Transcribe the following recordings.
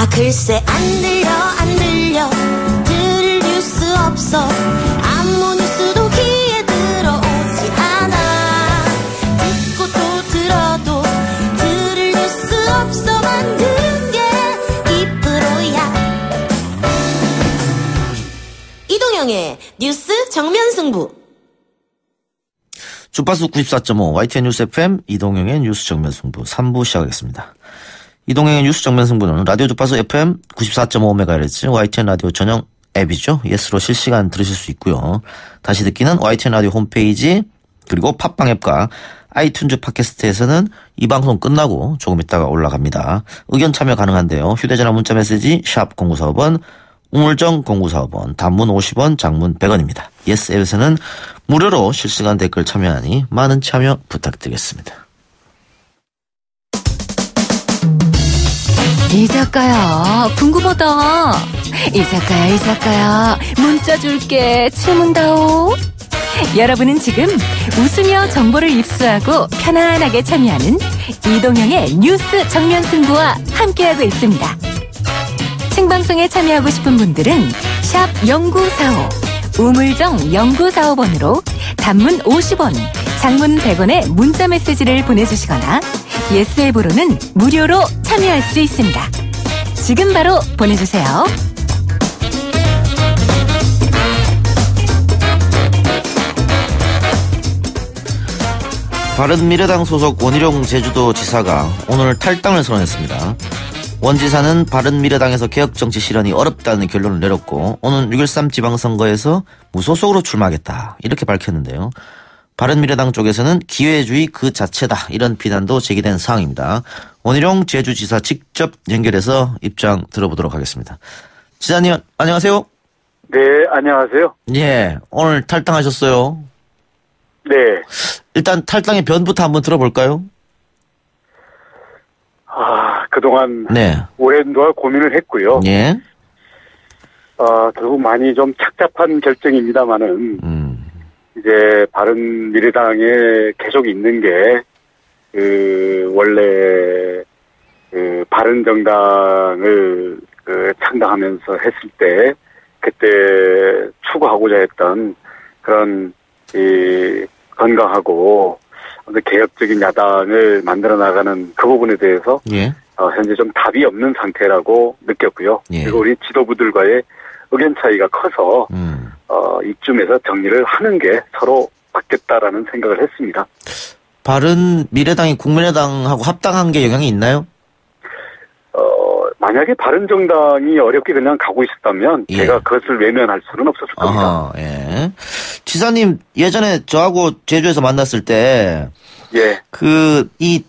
글쎄 안 들려 들을 뉴스 없어 아무 뉴스도 귀에 들어오지 않아 듣고 또 들어도 들을 뉴스 없어 만든 게 이 프로야 이동영의 뉴스 정면 승부 주파수 94.5 YTN 뉴스 FM 이동영의 뉴스 정면 승부 3부 시작하겠습니다. 이동영의 뉴스 정면 승부는 라디오 주파수 FM 94.5MHz YTN 라디오 전용 앱이죠. 예스로 실시간 들으실 수 있고요. 다시 듣기는 YTN 라디오 홈페이지 그리고 팟빵 앱과 아이튠즈 팟캐스트에서는 이 방송 끝나고 조금 있다가 올라갑니다. 의견 참여 가능한데요. 휴대전화 문자 메시지 샵 0945번 우물정 0945번 단문 50원 장문 100원입니다. 예스 앱에서는 무료로 실시간 댓글 참여하니 많은 참여 부탁드리겠습니다. 이 작가야 궁금하다. 이 작가야 문자 줄게 질문다오. 여러분은 지금 웃으며 정보를 입수하고 편안하게 참여하는 이동영의 뉴스 정면 승부와 함께하고 있습니다. 생방송에 참여하고 싶은 분들은 샵 0945 우물정 0945번으로 단문 50원 장문 100원의 문자 메시지를 보내주시거나 예스 앱으로는 무료로 참여할 수 있습니다. 지금 바로 보내주세요. 바른미래당 소속 원희룡 제주도지사가 오늘 탈당을 선언했습니다. 원 지사는 바른미래당에서 개혁정치 실현이 어렵다는 결론을 내렸고 오는 6.13 지방선거에서 무소속으로 출마하겠다 이렇게 밝혔는데요. 바른미래당 쪽에서는 기회주의 그 자체다 이런 비난도 제기된 사항입니다. 원희룡 제주지사 직접 연결해서 입장 들어보도록 하겠습니다. 지사님 안녕하세요. 네, 안녕하세요. 예, 오늘 탈당하셨어요. 네. 일단 탈당의 변부터 한번 들어볼까요? 그동안 네. 오랜 동안 고민을 했고요. 예. 결국 많이 좀 착잡한 결정입니다만은 이제 바른미래당에 계속 있는 게 원래 바른정당을 창당하면서 했을 때 그때 추구하고자 했던 그런 건강하고 개혁적인 야당을 만들어 나가는 그 부분에 대해서 예. 현재 좀 답이 없는 상태라고 느꼈고요. 예. 그리고 우리 지도부들과의 의견 차이가 커서 이쯤에서 정리를 하는 게 서로 맞겠다라는 생각을 했습니다. 바른미래당이 국민의당하고 합당한 게 영향이 있나요? 만약에 바른정당이 어렵게 그냥 가고 있었다면 예. 제가 그것을 외면할 수는 없었을 겁니다. 아하, 예. 지사님 예전에 저하고 제주에서 만났을 때 예. 이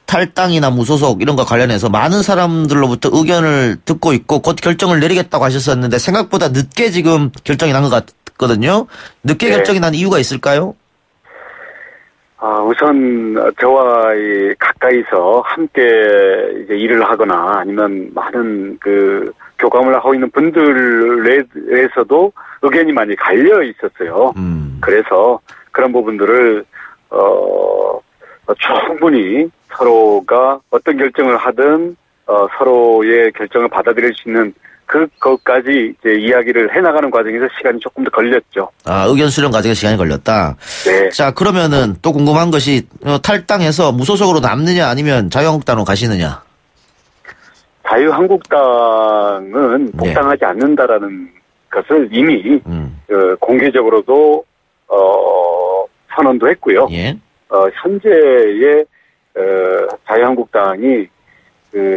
탈당이나 무소속 이런 거 관련해서 많은 사람들로부터 의견을 듣고 있고 곧 결정을 내리겠다고 하셨었는데 생각보다 늦게 지금 결정이 난 것 같거든요. 늦게 네. 결정이 난 이유가 있을까요? 우선 저와 가까이서 함께 이제 일을 하거나 아니면 많은 교감을 하고 있는 분들에서도 의견이 많이 갈려 있었어요. 그래서 그런 부분들을 충분히 서로가 어떤 결정을 하든 서로의 결정을 받아들일 수 있는 그것까지 이제 이야기를 해나가는 과정에서 시간이 조금 더 걸렸죠. 의견 수렴 과정에 시간이 걸렸다. 네. 자, 그러면은 또 궁금한 것이 탈당해서 무소속으로 남느냐 아니면 자유한국당으로 가시느냐? 자유한국당은 복당하지 않는다라는 것을 이미 공개적으로도 선언도 했고요. 예. 현재의 자유한국당이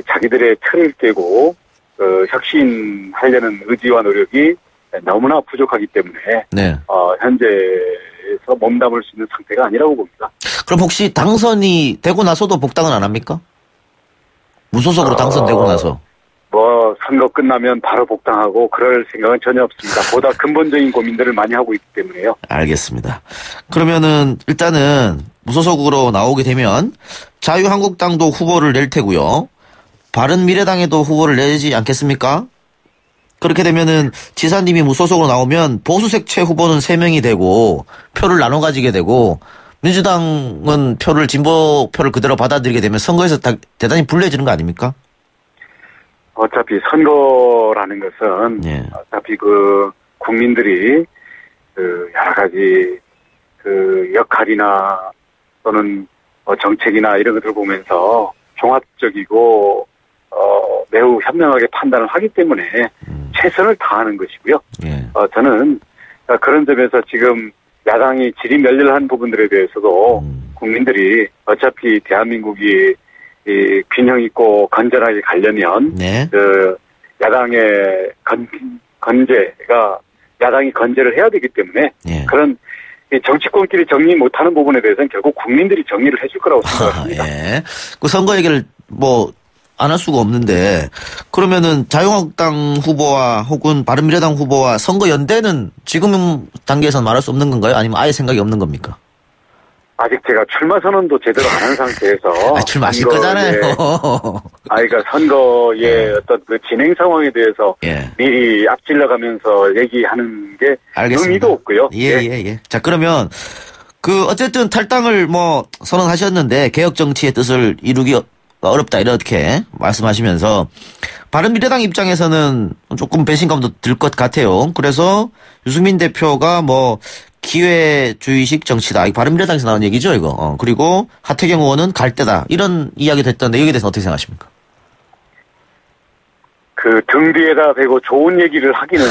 자기들의 틀을 깨고 혁신하려는 의지와 노력이 너무나 부족하기 때문에 네. 현재에서 몸담을 수 있는 상태가 아니라고 봅니다. 그럼 혹시 당선이 되고 나서도 복당은 안 합니까? 무소속으로 당선되고 나서. 선거 끝나면 바로 복당하고 그럴 생각은 전혀 없습니다. 보다 근본적인 고민들을 많이 하고 있기 때문에요. 알겠습니다. 그러면은 일단은 무소속으로 나오게 되면 자유한국당도 후보를 낼 테고요. 바른미래당에도 후보를 내지 않겠습니까? 그렇게 되면은 지사님이 무소속으로 나오면 보수색채 후보는 3명이 되고 표를 나눠 가지게 되고 민주당은 진보표를 그대로 받아들이게 되면 선거에서 대단히 불리해지는 거 아닙니까? 어차피 선거라는 것은 예. 어차피 그 국민들이 그 여러 가지 그 역할이나 또는 정책이나 이런 것들을 보면서 종합적이고 매우 현명하게 판단을 하기 때문에 최선을 다하는 것이고요. 예. 저는 그런 점에서 지금 야당이 질의멸렬한 부분들에 대해서도 국민들이 어차피 대한민국이 이 균형 있고 건전하게 가려면 네. 그 야당의 건재가 야당이 건재를 해야 되기 때문에 예. 그런 이 정치권끼리 정리 못하는 부분에 대해서는 결국 국민들이 정리를 해줄 거라고 생각합니다. 예. 그 선거 얘기를 뭐 안 할 수가 없는데 그러면은 자유한국당 후보와 혹은 바른미래당 후보와 선거 연대는 지금 단계에서는 말할 수 없는 건가요? 아니면 아예 생각이 없는 겁니까? 아직 제가 출마 선언도 제대로 안 한 상태에서 출마하실 거잖아요. 그러니까 선거의 어떤 그 진행 상황에 대해서 예. 미리 앞질러 가면서 얘기하는 게 알겠습니다. 의미도 없고요. 예. 자, 그러면 그 어쨌든 탈당을 뭐 선언하셨는데 개혁 정치의 뜻을 이루기 어렵다 이렇게 말씀하시면서 바른미래당 입장에서는 조금 배신감도 들 것 같아요. 그래서 유승민 대표가 뭐 기회주의식 정치다. 이 바른미래당에서 나온 얘기죠, 이거. 그리고 하태경 의원은 갈대다. 이런 이야기도 했던데 여기에 대해서 어떻게 생각하십니까? 그 등 뒤에다 대고 좋은 얘기를 하기는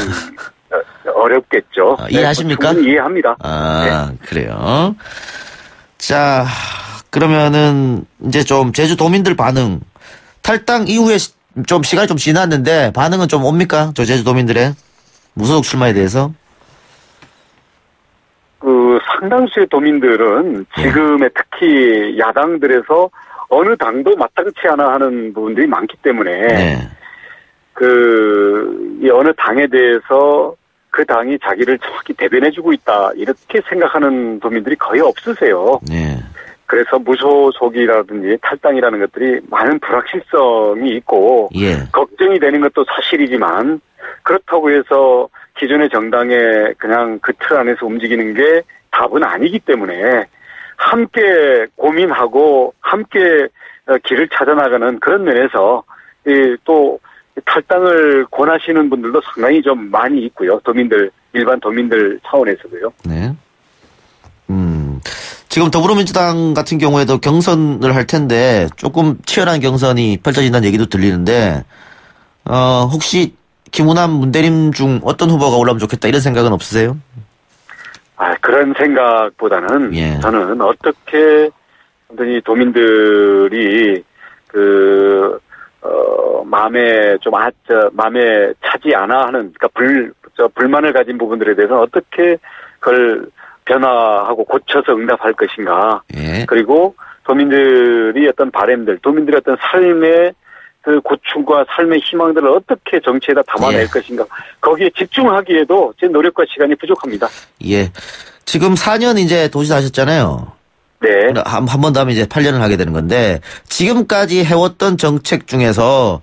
어렵겠죠. 이해하십니까? 충분히 이해합니다. 네. 그래요. 자, 그러면은 이제 좀 제주도민들 반응. 탈당 이후에 좀 시간이 좀 지났는데 반응은 좀 옵니까? 저 제주도민들의 무소속 출마에 대해서? 그 상당수의 도민들은 지금의 특히 야당들에서 어느 당도 마땅치 않아 하는 부분들이 많기 때문에 네. 이 어느 당에 대해서 그 당이 자기를 정확히 대변해주고 있다 이렇게 생각하는 도민들이 거의 없으세요. 네. 그래서 무소속이라든지 탈당이라는 것들이 많은 불확실성이 있고 예. 걱정이 되는 것도 사실이지만 그렇다고 해서 기존의 정당에 그냥 그 틀 안에서 움직이는 게 답은 아니기 때문에 함께 고민하고 함께 길을 찾아나가는 그런 면에서 또 탈당을 권하시는 분들도 상당히 좀 많이 있고요. 일반 도민들 차원에서도요. 네. 지금 더불어민주당 같은 경우에도 경선을 할 텐데 조금 치열한 경선이 펼쳐진다는 얘기도 들리는데 혹시 김우남, 문대림 중 어떤 후보가 올라오면 좋겠다 이런 생각은 없으세요? 그런 생각보다는 예. 저는 어떻게 이 도민들이 마음에 차지 않아 하는 그러니까 불만을 가진 부분들에 대해서 어떻게 그걸 변화하고 고쳐서 응답할 것인가. 예. 그리고 도민들이 어떤 바램들, 도민들의 어떤 삶의 그 고충과 삶의 희망들을 어떻게 정치에다 담아낼 예. 것인가. 거기에 집중하기에도 제 노력과 시간이 부족합니다. 예. 지금 4년 이제 도지사 하셨잖아요. 네. 한 번 더 하면 이제 8년을 하게 되는 건데 지금까지 해왔던 정책 중에서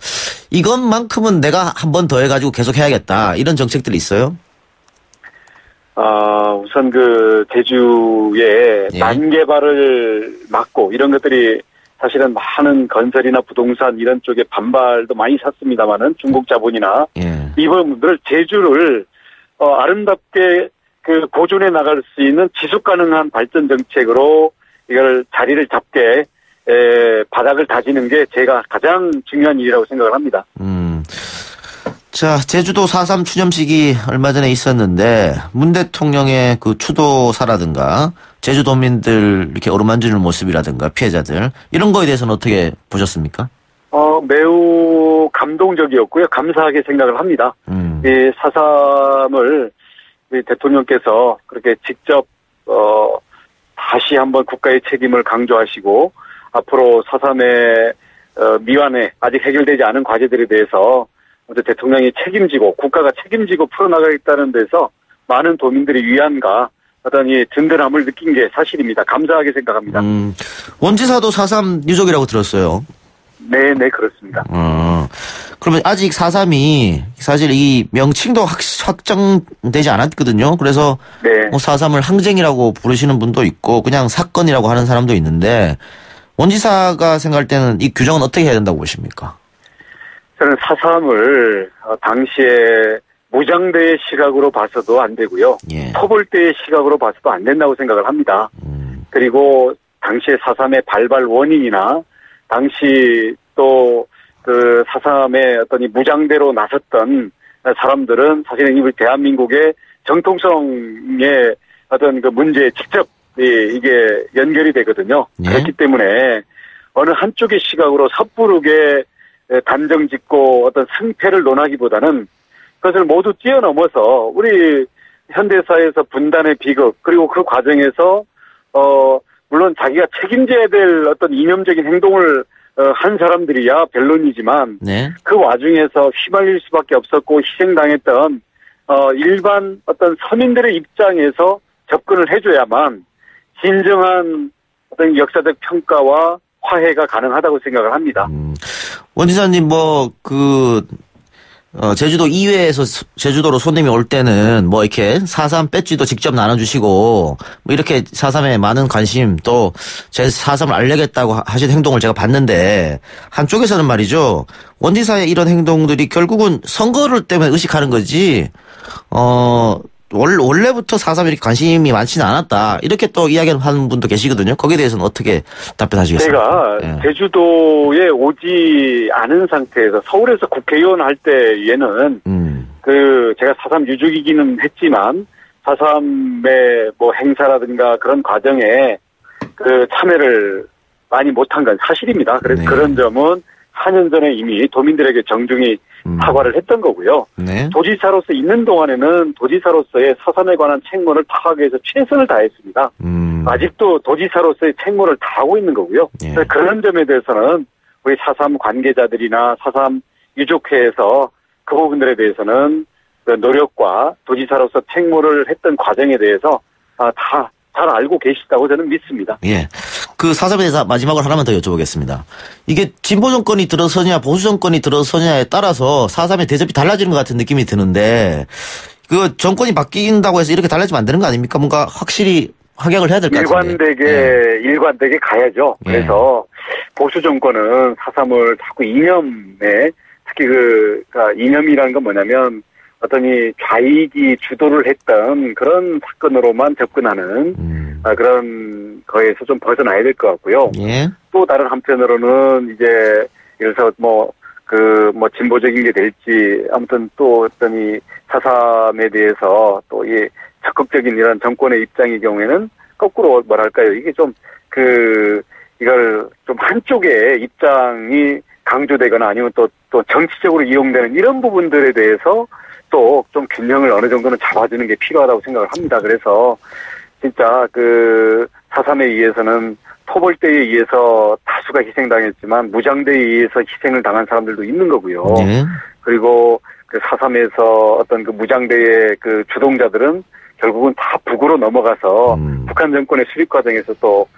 이것만큼은 내가 한 번 더 해가지고 계속 해야겠다. 이런 정책들이 있어요? 우선 제주의 예. 난개발을 막고 이런 것들이 사실은 많은 건설이나 부동산 이런 쪽에 반발도 많이 샀습니다만은 중국 자본이나 예. 이분들 제주를 아름답게 고존해 나갈 수 있는 지속 가능한 발전 정책으로 이걸 자리를 잡게 바닥을 다지는 게 제가 가장 중요한 일이라고 생각을 합니다. 자, 제주도 4.3 추념식이 얼마 전에 있었는데 문 대통령의 그 추도사라든가 제주도민들 이렇게 어루만지는 모습이라든가 피해자들 이런 거에 대해서는 어떻게 보셨습니까? 매우 감동적이었고요. 감사하게 생각을 합니다. 이 4.3을 대통령께서 그렇게 직접 다시 한번 국가의 책임을 강조하시고 앞으로 4.3의 미완에 아직 해결되지 않은 과제들에 대해서 대통령이 책임지고 국가가 책임지고 풀어나가겠다는 데서 많은 도민들의 위안과 어떤 이 든든함을 느낀 게 사실입니다. 감사하게 생각합니다. 원지사도 4.3 유족이라고 들었어요. 네, 그렇습니다. 그러면 아직 4.3이 사실 이 명칭도 확정되지 않았거든요. 그래서 네. 4.3을 항쟁이라고 부르시는 분도 있고 그냥 사건이라고 하는 사람도 있는데 원지사가 생각할 때는 이 규정은 어떻게 해야 된다고 보십니까? 저는 4.3을 당시에 무장대의 시각으로 봐서도 안 되고요. 예. 토벌대의 시각으로 봐서도 안 된다고 생각을 합니다. 그리고 당시에 4.3의 발발 원인이나 당시 또 그 4.3의 어떤 이 무장대로 나섰던 사람들은 사실은 이 대한민국의 정통성의 어떤 그 문제에 직접 이게 연결이 되거든요. 예. 그렇기 때문에 어느 한쪽의 시각으로 섣부르게 단정 짓고 어떤 승패를 논하기보다는 그것을 모두 뛰어넘어서 우리 현대사에서 분단의 비극 그리고 그 과정에서 물론 자기가 책임져야 될 어떤 이념적인 행동을 한 사람들이야 변론이지만 네. 그 와중에서 휘말릴 수밖에 없었고 희생당했던 일반 어떤 서민들의 입장에서 접근을 해줘야만 진정한 어떤 역사적 평가와 화해가 가능하다고 생각을 합니다. 원 지사님 제주도 이외에서 제주도로 손님이 올 때는 뭐 이렇게 4.3 배지도 직접 나눠주시고 뭐 이렇게 4.3에 많은 관심 또 제 4.3을 알려겠다고 하신 행동을 제가 봤는데 한쪽에서는 말이죠. 원 지사의 이런 행동들이 결국은 선거를 때문에 의식하는 거지 원래부터 4.3에 이렇게 관심이 많지는 않았다. 이렇게 또 이야기하는 분도 계시거든요. 거기에 대해서는 어떻게 답변하시겠습니까? 제가 예. 제주도에 오지 않은 상태에서 서울에서 국회의원 할 때에는 제가 4.3 유족이기는 했지만 4.3의 뭐 행사라든가 그런 과정에 참여를 많이 못한 건 사실입니다. 그래서 네. 그런 점은 4년 전에 이미 도민들에게 정중히 사과를 했던 거고요. 네. 도지사로서 있는 동안에는 도지사로서의 4.3에 관한 책무를 다하기 위해서 최선을 다했습니다. 아직도 도지사로서의 책무를 다하고 있는 거고요. 예. 그런 점에 대해서는 우리 4.3 관계자들이나 4.3 유족회에서 그 부분들에 대해서는 그 노력과 도지사로서 책무를 했던 과정에 대해서 다 잘 알고 계시다고 저는 믿습니다. 예. 그 4.3에 대해서 마지막으로 하나만 더 여쭤보겠습니다. 이게 진보 정권이 들어서냐 보수 정권이 들어서냐에 따라서 4.3의 대접이 달라지는 것 같은 느낌이 드는데 그 정권이 바뀐다고 해서 이렇게 달라지면 안 되는 거 아닙니까? 뭔가 확실히 확약을 해야 될 것 같은데. 일관되게 가야죠. 예. 그래서 보수 정권은 4.3을 자꾸 이념에 특히 이념이라는 건 뭐냐면 어떤 이 좌익이 주도를 했던 그런 사건으로만 접근하는 그런 거에서 좀 벗어나야 될 것 같고요. 예. 또 다른 한편으로는 이제 예를 들어서 진보적인 게 될지 아무튼 또 어떤 이 4.3에 대해서 또 이 적극적인 이런 정권의 입장의 경우에는 거꾸로 뭐랄까요. 이게 좀 이걸 좀 한쪽의 입장이 강조되거나 아니면 또 정치적으로 이용되는 이런 부분들에 대해서 또 좀 균형을 어느 정도는 잡아주는 게 필요하다고 생각을 합니다. 그래서 진짜 4.3에 의해서는 토벌대에 의해서 다수가 희생당했지만 무장대에 의해서 희생을 당한 사람들도 있는 거고요. 예. 그리고 4.3에서 어떤 무장대의 주동자들은 결국은 다 북으로 넘어가서 북한 정권의 수립 과정에서 또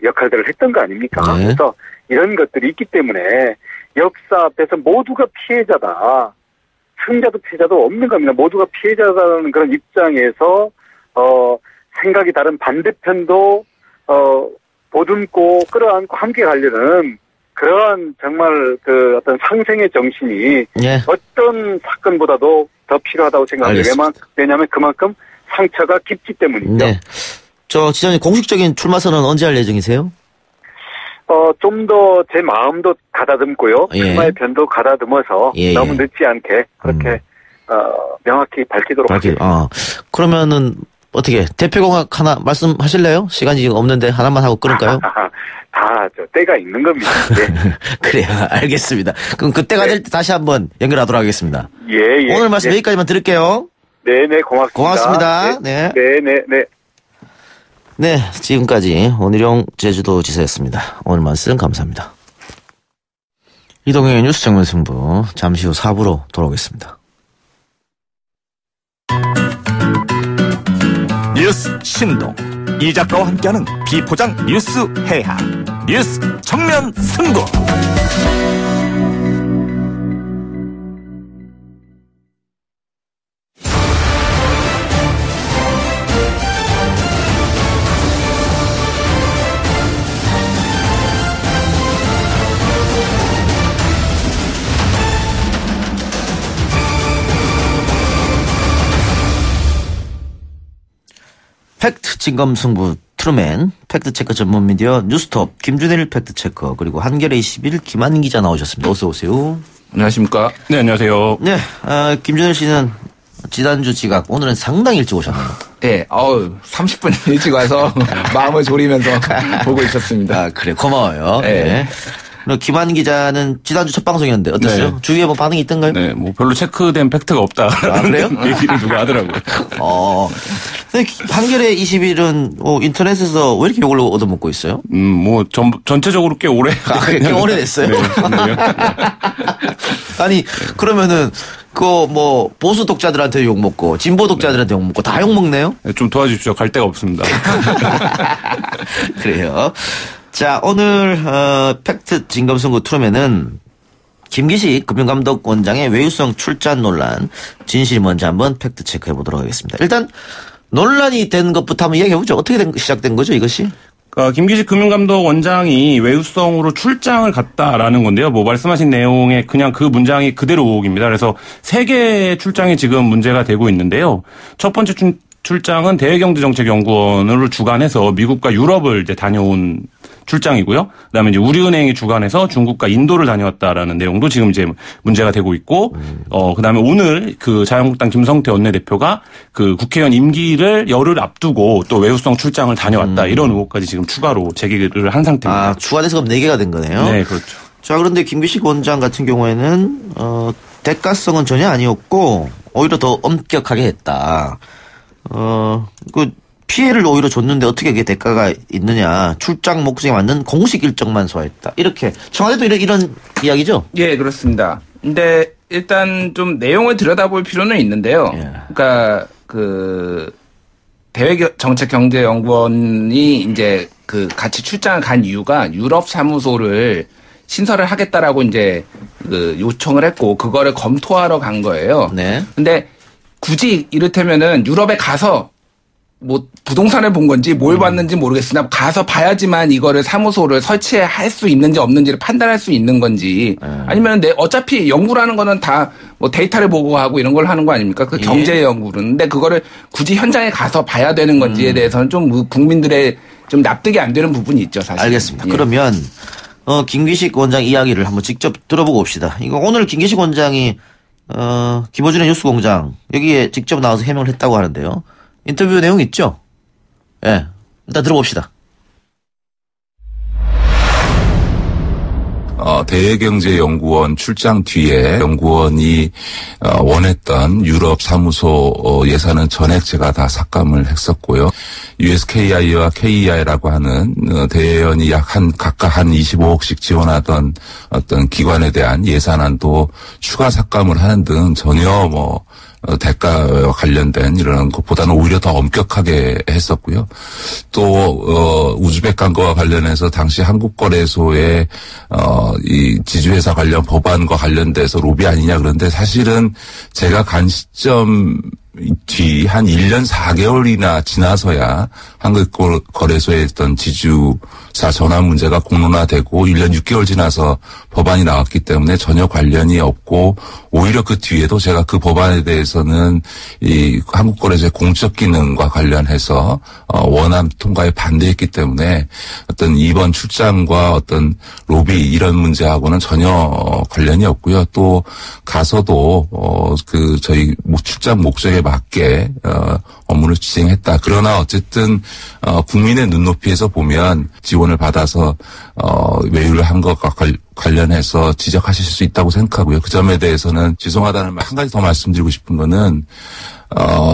역할들을 했던 거 아닙니까? 네. 그래서 이런 것들이 있기 때문에 역사 앞에서 모두가 피해자다. 승자도 피해자도 없는 겁니다. 모두가 피해자라는 그런 입장에서 생각이 다른 반대편도 보듬고 끌어안고 함께 가려는 그러한 정말 어떤 상생의 정신이 예. 어떤 사건보다도 더 필요하다고 생각합니다. 왜냐하면 그만큼 상처가 깊기 때문이죠. 네. 지사님 공식적인 출마 선언은 언제 할 예정이세요? 좀 더 제 마음도 가다듬고요. 예. 출마의 변도 가다듬어서 예, 너무 예. 늦지 않게 그렇게 명확히 밝히도록 하겠습니다. 그러면은 어떻게 대표공약 하나 말씀하실래요? 시간이 지금 없는데 하나만 하고 끊을까요? 다 때가 있는 겁니다. 네. 그래요. 알겠습니다. 그럼 그때가 될 때 다시 한번 연결하도록 하겠습니다. 예. 오늘 말씀 여기까지만 들을게요. 네네, 고맙습니다. 고맙습니다. 네. 네네. 네, 지금까지 원희룡 제주도지사였습니다. 오늘 말씀 감사합니다. 이동영의 뉴스 정면승부 잠시 후 4부로 돌아오겠습니다. 뉴스 신동 이 작가와 함께하는 비포장 뉴스 해학 뉴스 정면 승부. 진검승부 트루맨, 팩트체크 전문 미디어 뉴스톱 김준일 팩트체커, 그리고 한겨레 21 김한 기자 나오셨습니다. 어서 오세요. 안녕하십니까? 네, 안녕하세요. 네, 김준일 씨는 지난주 지각, 오늘은 상당히 일찍 오셨네요. 네, 30분 일찍 와서 마음을 졸이면서 보고 있었습니다. 아, 그래, 고마워요. 네. 김한 기자는 지난주 첫 방송이었는데 어땠어요? 네. 주위에 뭐 반응이 있던가요? 네, 뭐 별로 체크된 팩트가 없다. 아, 그래요? 얘기를 누가 하더라고요. 한겨레 21은 인터넷에서 왜 이렇게 욕을 얻어먹고 있어요? 뭐 전체적으로 꽤 오래. 꽤 오래됐어요? 네. 아니, 그러면은 뭐 보수 독자들한테 욕 먹고 진보 독자들한테 욕 먹고 다 욕 먹네요? 네, 좀 도와주십시오. 갈 데가 없습니다. 그래요. 자, 오늘 팩트 진검승부 트루맨은 김기식 금융감독원장의 외유성 출잔 논란 진실 뭔지 한번 팩트 체크해 보도록 하겠습니다. 일단 논란이 된 것부터 한번 이야기해 보죠. 어떻게 시작된 거죠, 이것이? 김기식 금융감독원장이 외유성으로 출장을 갔다라는 건데요. 뭐 말씀하신 내용에 그냥 그 문장이 그대로 오옥입니다. 그래서 3개의 출장이 지금 문제가 되고 있는데요. 첫 번째 출장은 대외경제정책연구원을 주관해서 미국과 유럽을 이제 다녀온 출장이고요. 그다음에 이제 우리은행이 주관해서 중국과 인도를 다녀왔다라는 내용도 지금 이제 문제가 되고 있고, 그다음에 오늘 그 자유한국당 김성태 원내대표가 그 국회의원 임기를 열흘 앞두고 또 외유성 출장을 다녀왔다 이런 의혹까지 지금 추가로 제기를 한 상태입니다. 아, 추가돼서 그럼 4개가 된 거네요. 네, 그렇죠. 자, 그런데 김기식 원장 같은 경우에는 대가성은 전혀 아니었고 오히려 더 엄격하게 했다. 피해를 오히려 줬는데 어떻게 그게 대가가 있느냐. 출장 목적에 맞는 공식 일정만 소화했다. 이렇게. 청와대도 이런 이야기죠? 예, 그렇습니다. 근데 일단 좀 내용을 들여다볼 필요는 있는데요. 예. 그러니까 대외정책경제연구원이 이제 같이 출장을 간 이유가 유럽 사무소를 신설을 하겠다라고 이제 요청을 했고 그거를 검토하러 간 거예요. 네. 근데 굳이 이를테면은 유럽에 가서 뭐 부동산을 본 건지 뭘 봤는지 모르겠으나 가서 봐야지만 이거를 사무소를 설치할 수 있는지 없는지를 판단할 수 있는 건지 아니면 어차피 연구라는 거는 다 뭐 데이터를 보고하고 이런 걸 하는 거 아닙니까? 그 경제 연구는. 근데 그거를 굳이 현장에 가서 봐야 되는 건지에 대해서는 좀 국민들의 좀 납득이 안 되는 부분이 있죠, 사실. 알겠습니다. 예. 그러면 김기식 원장 이야기를 한번 직접 들어보고 옵시다. 이거 오늘 김기식 원장이 김어준의 뉴스공장 여기에 직접 나와서 해명을 했다고 하는데요. 인터뷰 내용 있죠? 예. 네. 일단 들어봅시다. 대외경제연구원 출장 뒤에 연구원이 원했던 유럽 사무소 예산은 전액 제가 다 삭감을 했었고요. USKI와 KEI라고 하는 대회원이 각각 한 25억씩 지원하던 어떤 기관에 대한 예산안도 추가 삭감을 하는 등 전혀 대가와 관련된 이런 것보다는 오히려 더 엄격하게 했었고요. 또 우즈벡 광고와 관련해서 당시 한국거래소의 이 지주회사 관련 법안과 관련돼서 로비 아니냐 그런데 사실은 제가 간 시점 뒤 한 1년 4개월이나 지나서야 한국거래소에 있던 지주사 전환 문제가 공론화되고 1년 6개월 지나서 법안이 나왔기 때문에 전혀 관련이 없고 오히려 그 뒤에도 제가 그 법안에 대해서는 이 한국거래소의 공적 기능과 관련해서 원안 통과에 반대했기 때문에 어떤 이번 출장과 어떤 로비 이런 문제하고는 전혀 관련이 없고요. 또 가서도 저희 출장 목적에 맞게 업무를 진행했다. 그러나 어쨌든 국민의 눈높이에서 보면 지원을 받아서 외유를 한 것과 관련해서 지적하실 수 있다고 생각하고요. 그 점에 대해서는 죄송하다는 말 한 가지 더 말씀드리고 싶은 거는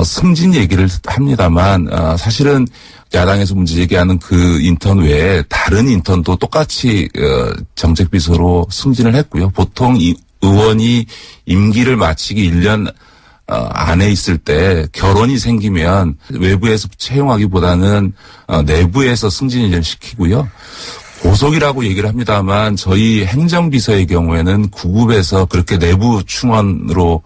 승진 얘기를 합니다만 사실은 야당에서 문제 제기하는 그 인턴 외에 다른 인턴도 똑같이 정책비서로 승진을 했고요. 보통 이 의원이 임기를 마치기 1년 안에 있을 때 결혼이 생기면 외부에서 채용하기보다는 내부에서 승진을 시키고요. 고속이라고 얘기를 합니다만 저희 행정비서의 경우에는 9급에서 그렇게 내부 충원으로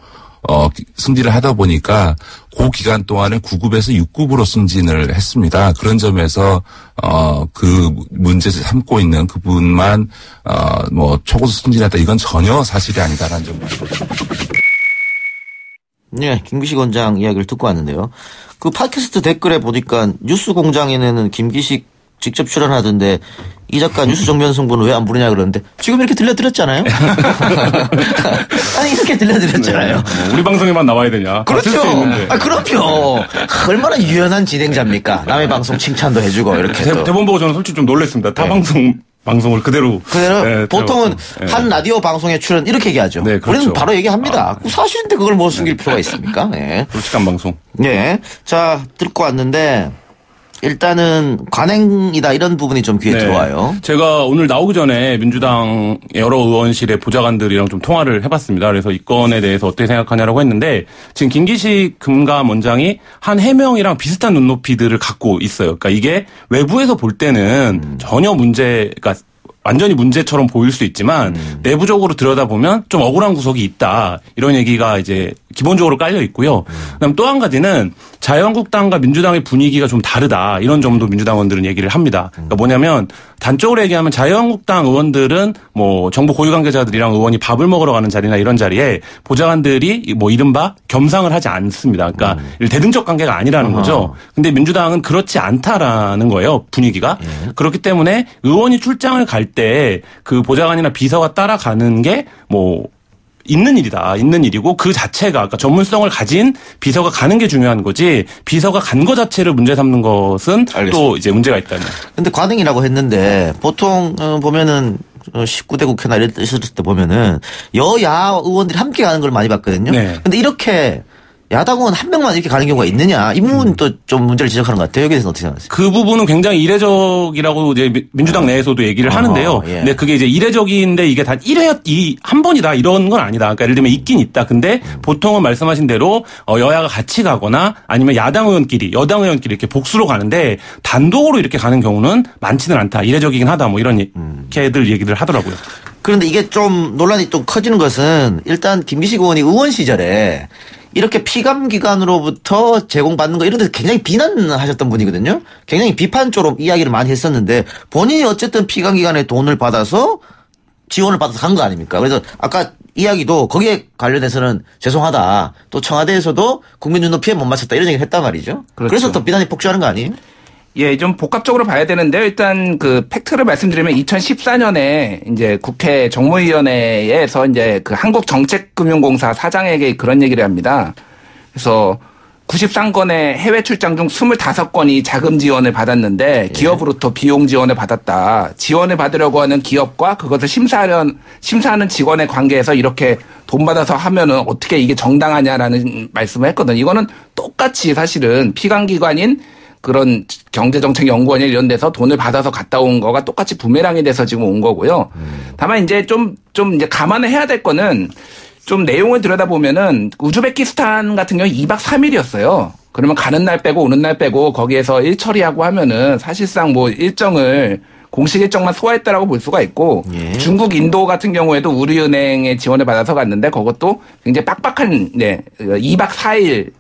승진을 하다 보니까 그 기간 동안에 9급에서 6급으로 승진을 했습니다. 그런 점에서 그 문제 삼고 있는 그분만 초고속 승진했다 이건 전혀 사실이 아니다라는 점입니다. 네, 김기식 원장 이야기를 듣고 왔는데요. 그 팟캐스트 댓글에 보니까 뉴스 공장에는 김기식 직접 출연하던데 이 작가 뉴스 정면 승부는 왜 안 부르냐 그러는데 지금 이렇게 들려드렸잖아요. 아니 이렇게 들려드렸잖아요. 네. 우리 방송에만 나와야 되냐? 그렇죠. 아 그럼요. 얼마나 유연한 진행자입니까? 남의 방송 칭찬도 해주고 이렇게. 대본 보고 저는 솔직히 좀 놀랐습니다. 타 방송을 그대로. 네, 보통은 한 라디오 방송에 출연 이렇게 얘기하죠. 네, 그렇죠. 우리는 바로 얘기합니다. 사실인데 그걸 뭐 숨길 필요가 있습니까? 네. 솔직한 방송. 네. 자 듣고 왔는데. 일단은 관행이다 이런 부분이 좀 귀에 들어와요. 제가 오늘 나오기 전에 민주당 여러 의원실의 보좌관들이랑 좀 통화를 해봤습니다. 그래서 이 건에 대해서 어떻게 생각하냐라고 했는데 지금 김기식 금감원장이 한 해명이랑 비슷한 눈높이들을 갖고 있어요. 그러니까 이게 외부에서 볼 때는 전혀 그러니까 완전히 문제처럼 보일 수 있지만 내부적으로 들여다보면 좀 억울한 구석이 있다. 이런 얘기가 이제 기본적으로 깔려 있고요. 그다음 또 한 가지는 자유한국당과 민주당의 분위기가 좀 다르다. 이런 점도 민주당원들은 얘기를 합니다. 그러니까 뭐냐면 단적으로 얘기하면 자유한국당 의원들은 뭐 정보 고유 관계자들이랑 의원이 밥을 먹으러 가는 자리나 이런 자리에 보좌관들이 뭐 이른바 겸상을 하지 않습니다. 그러니까 대등적 관계가 아니라는 거죠. 근데 민주당은 그렇지 않다라는 거예요. 분위기가. 그렇기 때문에 의원이 출장을 갈 때 그 보좌관이나 비서가 따라가는 게 뭐 있는 일이고 그 자체가 그러니까 전문성을 가진 비서가 가는 게 중요한 거지 비서가 간 거 자체를 문제 삼는 것은 알겠습니다. 또 이제 문제가 있다는. 근데 관행이라고 했는데 보통 보면은 19대 국회나 이럴 때 보면은 여야 의원들이 함께 가는 걸 많이 봤거든요. 네. 근데 이렇게 야당 의원 한 명만 이렇게 가는 경우가 있느냐. 이 부분은 또 좀 문제를 지적하는 것 같아요. 여기에 대해서는 어떻게 생각하세요? 그 부분은 굉장히 이례적이라고 이제 민주당 내에서도 얘기를 하는데요. 예. 근데 그게 이제 이례적인데 이게 다 1회, 한 번이다 이런 건 아니다. 그러니까 예를 들면 있긴 있다. 근데 보통은 말씀하신 대로 여야가 같이 가거나 아니면 야당 의원끼리, 여당 의원끼리 이렇게 복수로 가는데 단독으로 이렇게 가는 경우는 많지는 않다. 이례적이긴 하다. 뭐 이런 걔들 얘기들 하더라고요. 그런데 이게 좀 논란이 좀 커지는 것은 일단 김기식 의원이 의원 시절에 이렇게 피감기관으로부터 제공받는 거 이런 데서 굉장히 비난하셨던 분이거든요. 굉장히 비판적으로 이야기를 많이 했었는데 본인이 어쨌든 피감기관에 돈을 받아서 지원을 받아서 간 거 아닙니까? 그래서 아까 이야기도 거기에 관련해서는 죄송하다. 또 청와대에서도 국민 눈높이에 못 맞췄다 이런 얘기를 했단 말이죠. 그렇죠. 그래서 또 비난이 폭주하는 거 아니에요? 예, 좀 복합적으로 봐야 되는데요. 일단 그 팩트를 말씀드리면 2014년에 이제 국회 정무위원회에서 이제 그 한국정책금융공사 사장에게 그런 얘기를 합니다. 그래서 93건의 해외 출장 중 25건이 자금 지원을 받았는데 기업으로부터 비용 지원을 받았다. 지원을 받으려고 하는 기업과 그것을 심사하는 직원의 관계에서 이렇게 돈 받아서 하면은 어떻게 이게 정당하냐라는 말씀을 했거든요. 이거는 똑같이 사실은 피감기관인 그런 경제정책연구원이 이런 데서 돈을 받아서 갔다 온 거가 똑같이 부메랑이 돼서 지금 온 거고요. 다만 이제 좀 이제 감안을 해야 될 거는 좀 내용을 들여다보면은 우즈베키스탄 같은 경우 2박 3일이었어요. 그러면 가는 날 빼고 오는 날 빼고 거기에서 일 처리하고 하면은 사실상 뭐 공식 일정만 소화했다라고 볼 수가 있고 중국, 인도 같은 경우에도 우리은행의 지원을 받아서 갔는데 그것도 굉장히 빡빡한 2박 4일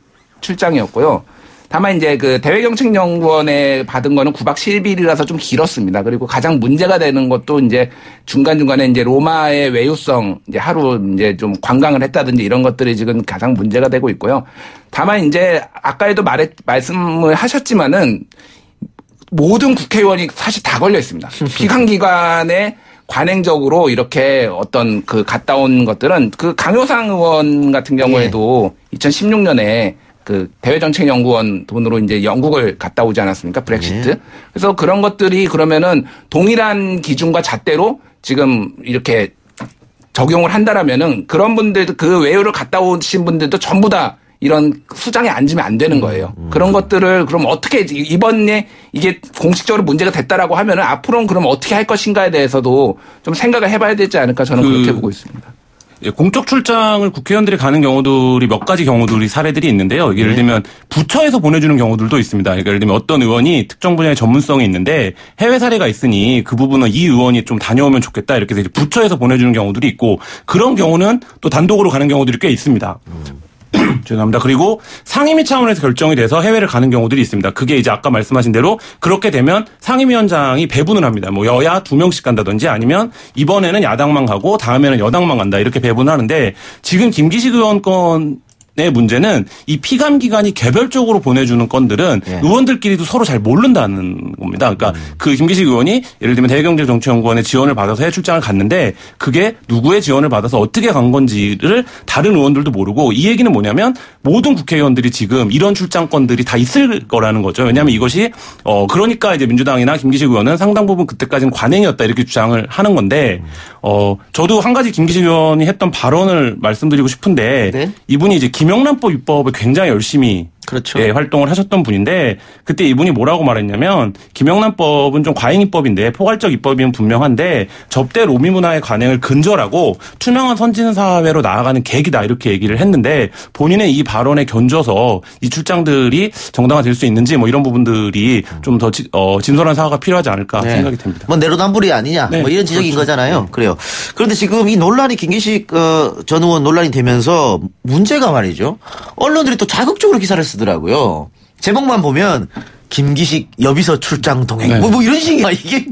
출장이었고요. 다만 이제 그 대외정책연구원에 받은 거는 9박 10일이라서 좀 길었습니다. 그리고 가장 문제가 되는 것도 이제 중간중간에 이제 로마의 외유성 이제 하루 이제 좀 관광을 했다든지 이런 것들이 지금 가장 문제가 되고 있고요. 다만 이제 아까에도 말씀을 하셨지만은 모든 국회의원이 사실 다 걸려 있습니다. 피감기관에 관행적으로 이렇게 어떤 그 갔다 온 것들은 그 강효상 의원 같은 경우에도 2016년에 그 대외정책연구원 돈으로 이제 영국을 갔다 오지 않았습니까? 브렉시트. 그래서 그런 것들이 그러면은 동일한 기준과 잣대로 지금 이렇게 적용을 한다라면은 그런 분들도 그 외유를 갔다 오신 분들도 전부 다 이런 수장에 앉으면 안 되는 거예요. 그런 것들을 그럼 어떻게 이번에 이게 공식적으로 문제가 됐다라고 하면은 앞으로는 그럼 어떻게 할 것인가에 대해서도 좀 생각을 해봐야 되지 않을까 저는 그렇게 보고 있습니다. 공적 출장을 국회의원들이 가는 경우들이 몇 가지 경우들이 사례들이 있는데요. 예를 들면 부처에서 보내주는 경우들도 있습니다. 그러니까 예를 들면 어떤 의원이 특정 분야의 전문성이 있는데 해외 사례가 있으니 그 부분은 이 의원이 좀 다녀오면 좋겠다 이렇게 해서 부처에서 보내주는 경우들이 있고 그런 경우는 또 단독으로 가는 경우들이 꽤 있습니다. 죄송합니다. 그리고 상임위 차원에서 결정이 돼서 해외를 가는 경우들이 있습니다. 그게 이제 아까 말씀하신 대로 그렇게 되면 상임위원장이 배분을 합니다. 뭐 여야 2명씩 간다든지 아니면 이번에는 야당만 가고 다음에는 여당만 간다 이렇게 배분을 하는데 지금 김기식 의원 건에 문제는 이 피감 기관이 개별적으로 보내주는 건들은 의원들끼리도 서로 잘 모른다는 겁니다. 그러니까 그 김기식 의원이 예를 들면 대외경제정치연구원의 지원을 받아서 해외 출장을 갔는데 그게 누구의 지원을 받아서 어떻게 간 건지를 다른 의원들도 모르고 이 얘기는 뭐냐면 모든 국회의원들이 지금 이런 출장권들이 다 있을 거라는 거죠. 왜냐하면 이것이 그러니까 이제 민주당이나 김기식 의원은 상당 부분 그때까지는 관행이었다 이렇게 주장을 하는 건데 저도 한 가지 김기식 의원이 했던 발언을 말씀드리고 싶은데 네? 이분이 이제 김영란법 입법을 굉장히 열심히 그렇죠. 예, 활동을 하셨던 분인데 그때 이분이 뭐라고 말했냐면 김영란법은 좀 과잉 입법인데 포괄적 입법이면 분명한데 접대 로미 문화의 관행을 근절하고 투명한 선진 사회로 나아가는 계기다 이렇게 얘기를 했는데 본인의 이 발언에 견줘서 이 출장들이 정당화될 수 있는지 뭐 이런 부분들이 좀 더 진솔한 사과가 필요하지 않을까 네. 생각이 듭니다. 뭐 내로남불이 아니냐 네. 뭐 이런 지적인 그렇죠. 거잖아요. 네. 그래요. 그런데 지금 이 논란이 김기식 전 의원 논란이 되면서 문제가 말이죠. 언론들이 또 자극적으로 기사를 쓰더라고요. 제목만 보면 김기식 여비서 출장 동행 네. 뭐 이런 식이야 이게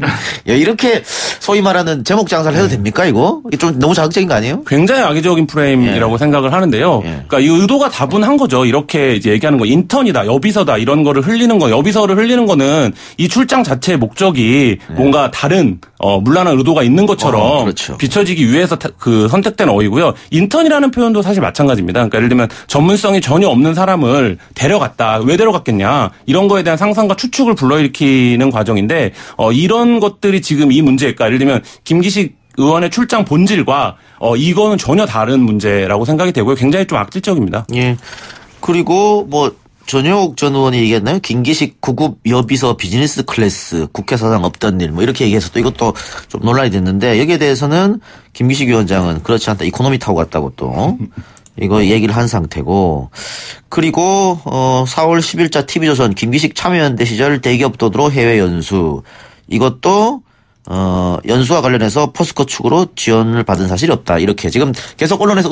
이렇게 소위 말하는 제목 장사를 해도 됩니까 이거? 이게 좀 너무 자극적인 거 아니에요? 굉장히 악의적인 프레임이라고 생각을 하는데요. 그러니까 이 의도가 다분한 거죠. 이렇게 이제 얘기하는 거 인턴이다, 여비서다 이런 거를 흘리는 거, 여비서를 흘리는 거는 이 출장 자체의 목적이 뭔가 다른 문란한 의도가 있는 것처럼 그렇죠. 비춰지기 위해서 그 선택된 어휘고요. 인턴이라는 표현도 사실 마찬가지입니다. 그러니까 예를 들면 전문성이 전혀 없는 사람을 데려갔다. 왜 데려갔겠냐 이런 거에 대한 상상과 추측을 불러일으키는 과정인데 이런 것들이 지금 이 문제일까? 예를 들면 김기식 의원의 출장 본질과 이거는 전혀 다른 문제라고 생각이 되고요. 굉장히 좀 악질적입니다. 예. 그리고 뭐 전효옥 전 의원이 얘기했나요? 김기식 구급 여비서 비즈니스 클래스 국회 사상 없던 일 뭐 이렇게 얘기해서 또 이것도 좀 논란이 됐는데 여기에 대해서는 김기식 위원장은 그렇지 않다. 이코노미 타고 갔다고 또. 이거 얘기를 한 상태고 그리고 4월 10일자 TV조선 김기식 참여연대 시절 대기업 돈으로 해외 연수 이것도 연수와 관련해서 포스코 측으로 지원을 받은 사실이 없다. 이렇게 지금 계속 언론에서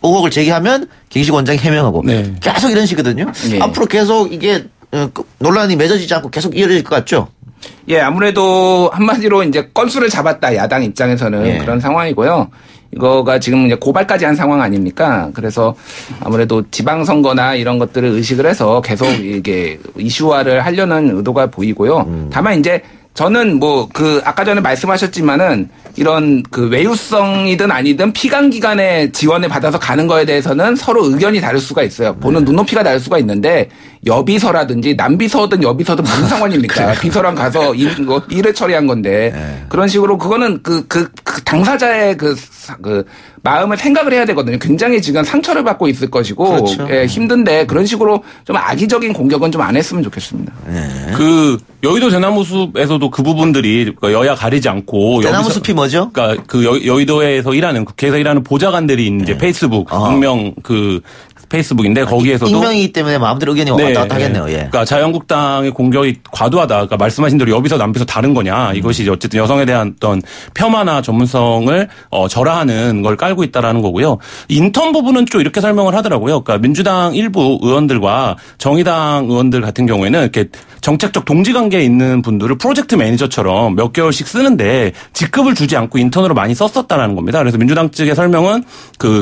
의혹을 제기하면 김기식 원장이 해명하고 네. 계속 이런 식이거든요. 네. 앞으로 계속 이게 논란이 맺어지지 않고 계속 이어질 것 같죠? 예, 아무래도 한마디로 이제 건수를 잡았다. 야당 입장에서는 예. 그런 상황이고요. 이거가 지금 이제 고발까지 한 상황 아닙니까? 그래서 아무래도 지방선거나 이런 것들을 의식을 해서 계속 이게 이슈화를 하려는 의도가 보이고요. 다만 이제 저는 뭐 아까 전에 말씀하셨지만은 이런 외유성이든 아니든 피감기관의 지원을 받아서 가는 거에 대해서는 서로 의견이 다를 수가 있어요. 보는 눈높이가 다를 수가 있는데 여비서라든지 남비서든 여비서든 무슨 상관입니까? 비서랑 가서 일을 처리한 건데 그런 식으로 그거는 그 당사자의 마음을 생각을 해야 되거든요. 굉장히 지금 상처를 받고 있을 것이고 그렇죠. 예, 힘든데 그런 식으로 좀 악의적인 공격은 좀 안 했으면 좋겠습니다. 그 여의도 대나무숲에서도 그 부분들이 여야 가리지 않고 대나무숲이 뭐죠? 그러니까 여의도에서 일하는 국회에서 일하는 보좌관들이 이제 페이스북 익명 페이스북인데 거기에서도 익명이기 때문에 마음대로 의견이 왔다 갔다 하겠네요. 예. 그러니까 자유한국당의 공격이 과도하다. 그러니까 말씀하신 대로 여비서 남비서 다른 거냐. 이것이 어쨌든 여성에 대한 어떤 폄하나 전문성을 절하하는 걸 깔고 있다라는 거고요. 인턴 부분은 좀 이렇게 설명을 하더라고요. 그러니까 민주당 일부 의원들과 정의당 의원들 같은 경우에는 이렇게 정책적 동지관계에 있는 분들을 프로젝트 매니저처럼 몇 개월씩 쓰는데 직급을 주지 않고 인턴으로 많이 썼었다라는 겁니다. 그래서 민주당 측의 설명은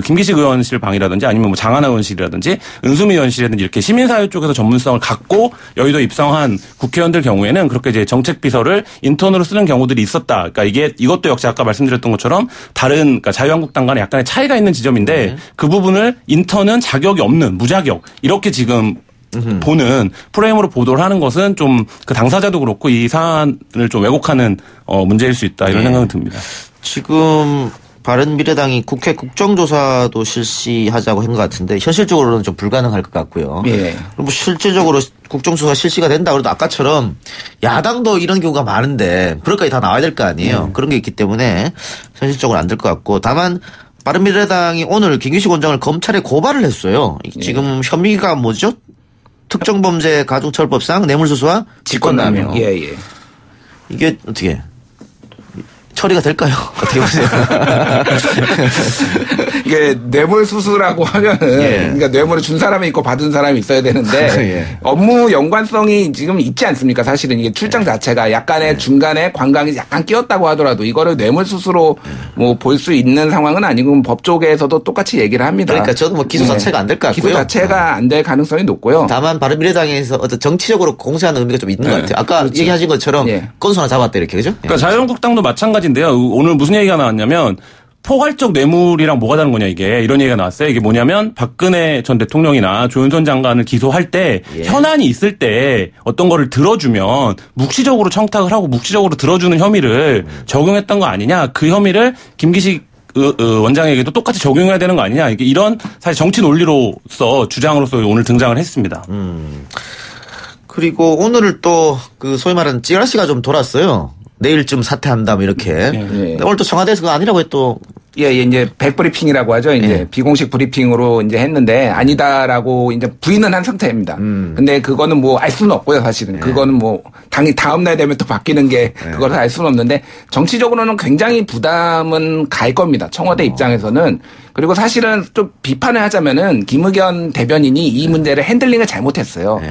김기식 의원실 방이라든지 아니면 뭐 장하나 의원실이라든지 은수미 의원실이라든지 이렇게 시민사회 쪽에서 전문성을 갖고 여의도 입성한 국회의원들 경우에는 그렇게 이제 정책비서를 인턴으로 쓰는 경우들이 있었다. 그러니까 이것도 역시 아까 말씀드렸던 것처럼 다른 그러니까 자유한국당과는 약간의 차이가 있는 지점인데 그 부분을 인턴은 자격이 없는 무자격 이렇게 지금 보는 프레임으로 보도를 하는 것은 좀 그 당사자도 그렇고 이 사안을 좀 왜곡하는 문제일 수 있다 이런 생각이 듭니다. 지금 바른미래당이 국회 국정조사도 실시하자고 한 것 같은데 현실적으로는 좀 불가능할 것 같고요. 예. 뭐 실질적으로 국정조사 실시가 된다 그래도 아까처럼 야당도 이런 경우가 많은데 그럴까지 다 나와야 될 거 아니에요. 그런 게 있기 때문에 현실적으로 안 될 것 같고 다만 바른미래당이 오늘 김기식 원장을 검찰에 고발을 했어요. 지금 혐의가 뭐죠? 특정범죄 가중처벌법상 뇌물수수와 직권남용. 예. 이게 어떻게 처리가 될까요? 어떻게 보세요? 이게 뇌물 수수라고 하면은 그러니까 뇌물을 준 사람이 있고 받은 사람이 있어야 되는데 업무 연관성이 지금 있지 않습니까? 사실은 이게 출장 자체가 약간의 중간에 관광이 약간 끼었다고 하더라도 이거를 뇌물 수수로 뭐 볼 수 있는 상황은 아니고 법 쪽에서도 똑같이 얘기를 합니다. 그러니까 저도 뭐 기소 자체가 안 될 것 같고요. 기소 자체가 안 될 가능성이 높고요. 다만 바른미래당에서 어떤 정치적으로 공세하는 의미가 좀 있는 것 같아요. 아까 그렇죠. 얘기하신 것처럼 건수 하나 잡았다 이렇게 그죠? 그러니까 자유한국당도 마찬가지인데요. 오늘 무슨 얘기가 나왔냐면 포괄적 뇌물이랑 뭐가 다른 거냐 이게 이런 얘기가 나왔어요. 이게 뭐냐면 박근혜 전 대통령이나 조윤선 장관을 기소할 때 현안이 있을 때 어떤 거를 들어주면 묵시적으로 청탁을 하고 묵시적으로 들어주는 혐의를 적용했던 거 아니냐. 그 혐의를 김기식 원장에게도 똑같이 적용해야 되는 거 아니냐. 이런 사실 정치 논리로서 주장으로서 오늘 등장을 했습니다. 그리고 오늘을 또 그 소위 말하는 찌라시가 좀 돌았어요. 내일쯤 사퇴한다, 뭐 이렇게. 오늘 또 청와대에서 그거 아니라고 또. 이제 백브리핑이라고 하죠. 이제 비공식 브리핑으로 이제 했는데 아니다라고 이제 부인은 한 상태입니다. 근데 그거는 뭐 알 수는 없고요, 사실은. 그거는 뭐 당이 다음날 되면 또 바뀌는 게 그걸 알 수는 없는데 정치적으로는 굉장히 부담은 갈 겁니다. 청와대 입장에서는. 그리고 사실은 좀 비판을 하자면은 김의겸 대변인이 이 문제를 핸들링을 잘못했어요.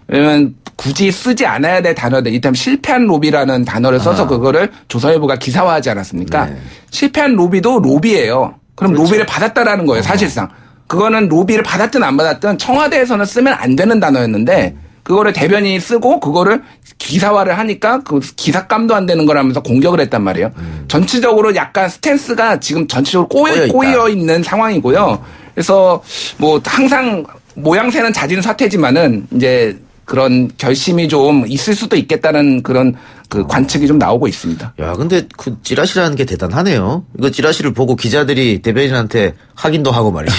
왜냐면 굳이 쓰지 않아야 될 단어들, 이를테면 실패한 로비라는 단어를 써서 그거를 조선일보가 기사화하지 않았습니까? 실패한 로비도 로비예요. 그럼 로비를 받았다라는 거예요, 사실상. 그거는 로비를 받았든 안 받았든 청와대에서는 쓰면 안 되는 단어였는데 그거를 대변인이 쓰고 그거를 기사화를 하니까 그 기사감도 안 되는 거라면서 공격을 했단 말이에요. 전체적으로 약간 스탠스가 지금 전체적으로 꼬여 있는 상황이고요. 그래서 뭐 항상 모양새는 잦은 사태지만은 이제 그런 결심이 좀 있을 수도 있겠다는 그런 그 관측이 좀 나오고 있습니다. 야, 근데 그 찌라시라는 게 대단하네요. 이거 찌라시를 보고 기자들이 대변인한테 확인도 하고 말이죠.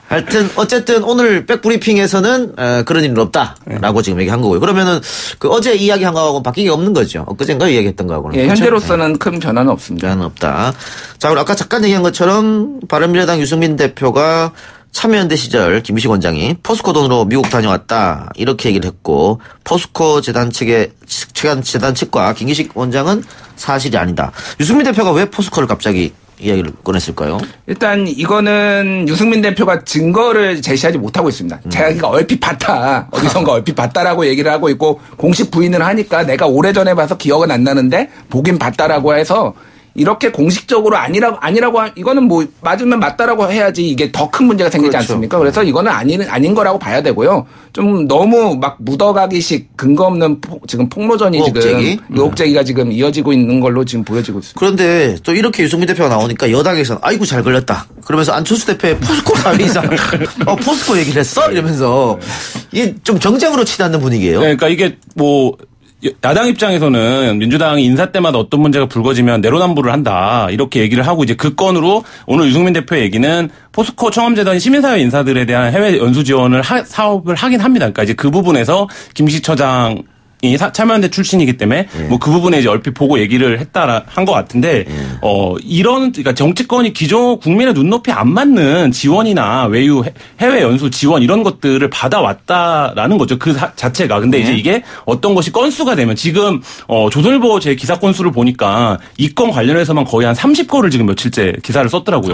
하여튼 어쨌든 오늘 백브리핑에서는 그런 일은 없다라고 지금 얘기한 거고요. 그러면은 그 어제 이야기한 거하고 바뀐 게 없는 거죠. 엊그젠가 이야기했던 거하고는. 예, 그렇죠? 현재로서는 큰 변화는 없습니다. 변화는 없다. 자, 우리 아까 잠깐 얘기한 것처럼 바른미래당 유승민 대표가 참여연대 시절 김기식 원장이 포스코 돈으로 미국 다녀왔다 이렇게 얘기를 했고 포스코 재단 측과 김기식 원장은 사실이 아니다. 유승민 대표가 왜 포스코를 갑자기 이야기를 꺼냈을까요? 일단 이거는 유승민 대표가 증거를 제시하지 못하고 있습니다. 자기가 얼핏 봤다. 어디선가 얼핏 봤다라고 얘기를 하고 있고 공식 부인을 하니까 내가 오래전에 봐서 기억은 안 나는데 보긴 봤다라고 해서 이렇게 공식적으로 아니라고 이거는 뭐 맞으면 맞다라고 해야지 이게 더 큰 문제가 생기지 그렇죠. 않습니까? 그래서 이거는 아닌 거라고 봐야 되고요. 좀 너무 막 묻어가기식 근거 없는 지금 폭로전이 지금 의혹제기가 지금 이어지고 있는 걸로 지금 보여지고 있습니다. 그런데 또 이렇게 유승민 대표가 나오니까 여당에서는 아이고 잘 걸렸다. 그러면서 안철수 대표의 포스코 사위이상 포스코 얘기를 했어? 이러면서 이게 좀 정쟁으로 치닫는 분위기예요. 네, 그러니까 이게 뭐 야당 입장에서는 민주당이 인사 때마다 어떤 문제가 불거지면 내로남불을 한다 이렇게 얘기를 하고 이제 그 건으로 오늘 유승민 대표의 얘기는 포스코 청와대재단이 시민사회 인사들에 대한 해외 연수 지원을 사업을 하긴 합니다. 그러니까 이제 그 부분에서 김기식 처장 이 참여연대 출신이기 때문에 뭐 그 부분에 이제 얼핏 보고 얘기를 한 것 같은데 이런 그러니까 정치권이 기존 국민의 눈높이 안 맞는 지원이나 외유 해외 연수 지원 이런 것들을 받아왔다라는 거죠. 그 자체가. 근데 이제 이게 어떤 것이 건수가 되면 지금 조선일보 제 기사 건수를 보니까 이 건 관련해서만 거의 한 30건을 지금 며칠째 기사를 썼더라고요.